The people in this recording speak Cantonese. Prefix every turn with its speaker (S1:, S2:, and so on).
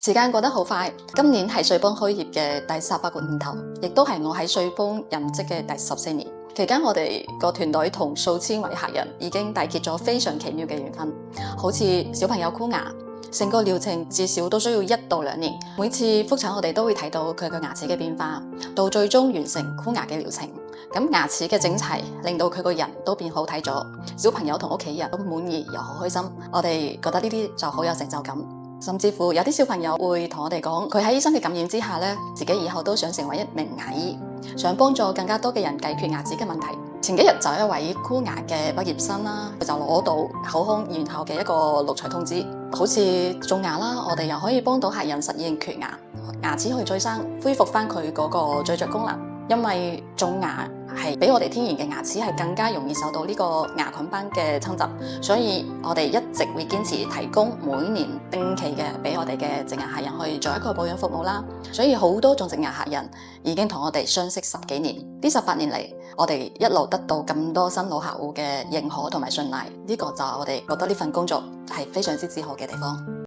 S1: 時間過得好快，今年係穗幫開業嘅第18個年頭，亦都係我喺穗幫任職嘅第14年。期間我哋個團隊同數千位客人已經締結咗非常奇妙嘅緣分，好似小朋友箍牙，成個療程至少都需要1到2年。每次復診我哋都會睇到佢個牙齒嘅變化，到最終完成箍牙嘅療程。咁牙齒嘅整齊令到佢個人都變好睇咗，小朋友同屋企人都滿意又好開心。我哋覺得呢啲就好有成就感。甚至乎有啲小朋友會同我哋講，佢喺醫生嘅感染之下呢，自己以後都想成為一名牙醫，想幫助更加多嘅人解決牙齒嘅問題。前幾日就有一位箍牙嘅畢業生啦，佢就攞到口腔院校嘅一個錄取通知，好似種牙啦，我哋又可以幫到客人實現缺牙，牙齒可以再生，恢復翻佢嗰個咀嚼功能。因為種牙係比我哋天然嘅牙齒係更加容易受到呢個牙菌斑嘅侵襲，所以我哋一直會堅持提供每年定期嘅俾我哋嘅植牙客人去做一個保養服務啦。所以好多種植牙客人已經同我哋相識10幾年，呢18年嚟，我哋一路得到咁多新老客戶嘅認可同埋信賴，呢個就係我哋覺得呢份工作係非常之自豪嘅地方。